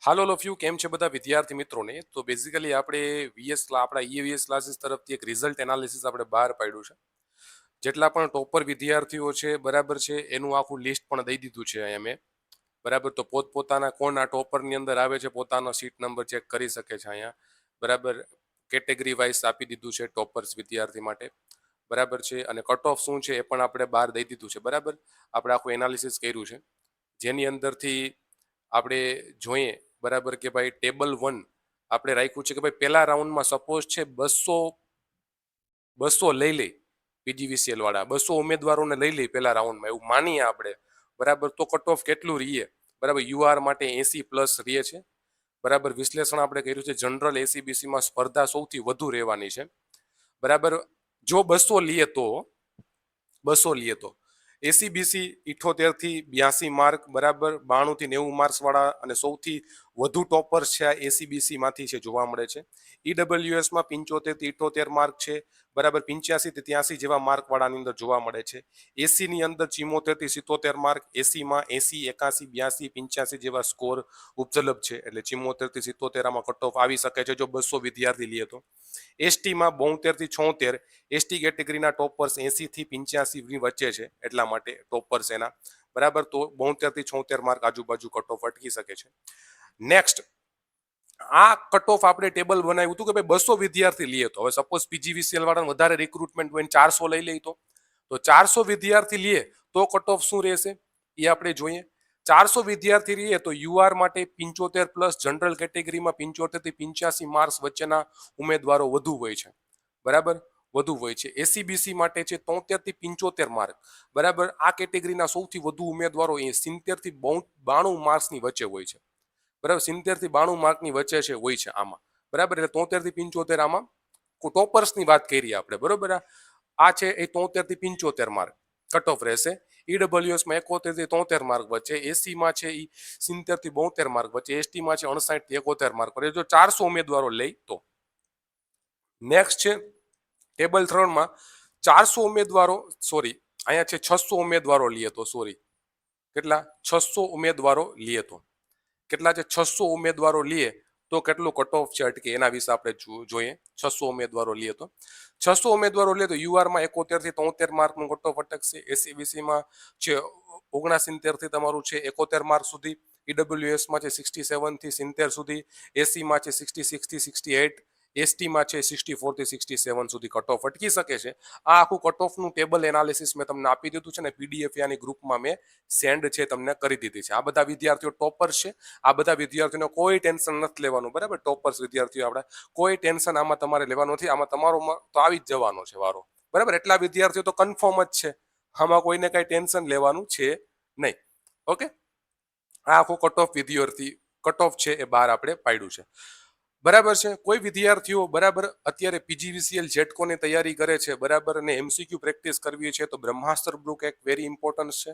હાલ all of you કેમ છે બધા વિદ્યાર્થી મિત્રોને? તો બેઝિકલી આપણે આપણા ઈવીએસ ક્લાસીસ તરફથી એક રિઝલ્ટ એનાલિસિસ આપણે બહાર પાડ્યું છે. જેટલા પણ ટોપર વિદ્યાર્થીઓ છે બરાબર છે એનું આખું લિસ્ટ પણ દઈ દીધું છે અહીંયા મેં. બરાબર, તો પોતપોતાના કોણ આ ટોપરની અંદર આવે છે પોતાનો સીટ નંબર ચેક કરી શકે છે અહીંયા. બરાબર, કેટેગરી વાઇઝ આપી દીધું છે ટોપર્સ વિદ્યાર્થી માટે. બરાબર છે, અને કટ ઓફ શું છે એ પણ આપણે બહાર દઈ દીધું છે. બરાબર, આપણે આખું એનાલિસિસ કર્યું છે જેની અંદરથી આપણે જોઈએ બરાબર કે ભાઈ ટેબલ 1 આપણે રાખ્યું છે કે ભાઈ પહેલા રાઉન્ડમાં સપોઝ છે 200 લઈ લે પીજીવીસીએલ વાળા 200 ઉમેદવારોને લઈ લે પહેલા રાઉન્ડમાં, એવું માનીએ આપણે. બરાબર, તો કટ ઓફ કેટલું રહીએ? બરાબર, યુઆર માટે 80+ રહે છે. બરાબર, વિશ્લેષણ આપણે કર્યું છે જનરલ એસીબીસીમાં સ્પર્ધા સૌથી વધુ રહેવાની છે. બરાબર, જો 200 લઈએ તો એસીબીસી 78 થી 82 માર્ક, બરાબર, 92 થી 90 માર્ક્સ વાળા અને સૌથી વધુ ટોપર્સ છે આ એસીબીસી માંથી છે જોવા મળે છે. ઈડબ્લ્યુએસ માં 75 થી 78 માર્ક છે. બરાબર, 85 થી 83 જેવા માર્ક વાળાની અંદર જોવા મળે છે. એસી ની અંદર 74 થી 77 માર્ક, એસી માં 80, 81, 82, 85 જેવા સ્કોર ઉપલબ્ધ છે. એટલે 74 થી 77 આમાં કટ ઓફ આવી શકે છે જો 200 વિદ્યાર્થી લઈએ તો. એસટી માં 72 થી 76, એસટી કેટેગરીના ટોપર્સ 80 થી 85 ની વચ્ચે છે એટલા માટે ટોપર્સ એના. બરાબર, તો 72 થી 76 માર્ક આજુબાજુ કટ ઓફ અટકી શકે છે. નેક્સ્ટ, આ કટ ઓફ આપણે ટેબલ બનાવ્યું હતું કે ભાઈ 200 વિદ્યાર્થી લઈએ તો, હવે સપોઝ પીજીવીસીએલ વાળાને વધારે રિક્રુટમેન્ટ હોય 400 લઈ લઈ તો 400 વિદ્યાર્થી લઈએ તો કટ ઓફ શું રહેશે એ આપણે જોઈએ. 400 વિદ્યાર્થી લઈએ તો યુઆર માટે 75+, જનરલ કેટેગરીમાં 75 થી 85 માર્ક્સ વચ્ચેના ઉમેદવારો વધુ હોય છે. બરાબર, વધુ હોય છે. એસીબીસી માટે છે 73 થી 75 માર્ક. બરાબર, આ કેટેગરીના સૌથી વધુ ઉમેદવારો એ 70 થી 92 માર્ક્સની વચ્ચે હોય છે. બરાબર, 70 થી 92 માર્કની વચ્ચે છે હોય છે આમાં. બરાબર, એટલે 73 થી 75 આમાં ટોપર્સની વાત કરીએ આપણે. બરોબર, આ છે એ 73 થી 75 માર્ક કટ ઓફ રહેશે. ઈડબ્લ્યુએસ માં 71 થી 73 માર્ક વચ્ચે, એસી માં છે એ 70 થી 72 માર્ક વચ્ચે, એસટી માં છે 59 થી 71 માર્ક પર. જો 400 ઉમેદવારો લઈ તો. નેક્સ્ટ છે ટેબલ 3 માં 400 ઉમેદવારો, સોરી અહીંયા છે 600 ઉમેદવારો લઈએ તો, સોરી કેટલા 600 ઉમેદવારો લઈએ તો કેટલા છે 600 ઉમેદવારો લઈએ તો કેટલું કટ ઓફ છે અટકે એના વિશે આપણે જોઈએ. 600 ઉમેદવારો લઈએ તો 600 ઉમેદવારો લઈએ તો યુઆર માં 71 થી 73 માર્કનું કટ ઓફ અટકશે. એસીબીસી માં છે 69 થી તમારું છે 71 માર્ક સુધી, ઈડબ્લ્યુએસ માં છે 67 થી 70 સુધી, એસી માં છે 66 થી 68, એસટી માં છે 64 થી 67 સુધી કટ ઓફ અટકી શકે છે. આ આખું કટ ઓફનું ટેબલ એનાલિસિસ મેં તમને આપી દીધું છે ને પીડીએફ યાની ગ્રુપમાં મેં સેન્ડ છે તમને કરી દીધી છે. આ બધા વિદ્યાર્થીઓ ટોપર છે. આ બધા વિદ્યાર્થીઓને કોઈ ટેન્શન નથી લેવાનું. બરાબર, ટોપર્સ વિદ્યાર્થીઓ આપણા કોઈ ટેન્શન આમાં તમારે લેવાનું નથી. આમાં તમારો તો આવી જ જવાનો છે વારો. બરાબર, એટલા વિદ્યાર્થીઓ તો કન્ફર્મ જ છે. આમાં કોઈને કઈ ટેન્શન લેવાનું છે નહીં. ઓકે, આ આખું કટ ઓફ વિદ્યાર્થી કટ ઓફ છે એ બહાર આપણે પાડ્યું છે. બરાબર છે. કોઈ વિદ્યાર્થીઓ બરાબર અત્યારે પીજીવીસીએલ જેટકોની તૈયારી કરે છે, બરાબર, અને એમસીક્યુ પ્રેક્ટિસ કરવી છે તો બ્રહ્માસ્ત્ર બુક એક વેરી ઇમ્પોર્ટન્સ છે.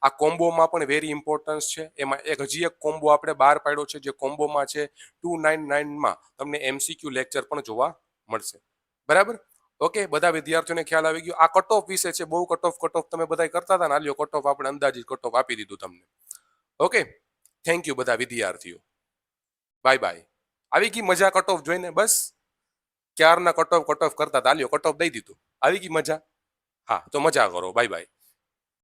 આ કોમ્બોમાં પણ વેરી ઇમ્પોર્ટન્સ છે. એમાં હજી એક કોમ્બો આપણે બહાર પાડ્યો છે જે કોમ્બોમાં છે 299 માં તમને એમસીક્યુ લેક્ચર પણ જોવા મળશે. બરાબર, ઓકે, બધા વિદ્યાર્થીઓને ખ્યાલ આવી ગયો. આ કટ ઓફ વિશે છે. બહુ કટ ઓફ તમે બધા કરતા હતા ને, આલ્યો કટ ઓફ આપણે અંદાજિત કટ ઓફ આપી દીધું તમને. ઓકે, થેન્ક યુ બધા વિદ્યાર્થીઓ. Bye bye. આવી ગઈ મજા કટ ઓફ જોઈને? બસ ક્યારના કટ ઓફ કરતા હતા, આલ્યો કટ ઓફ દઈ દીધું. આવી ગઈ મજા? હા, તો મજા કરો. Bye bye.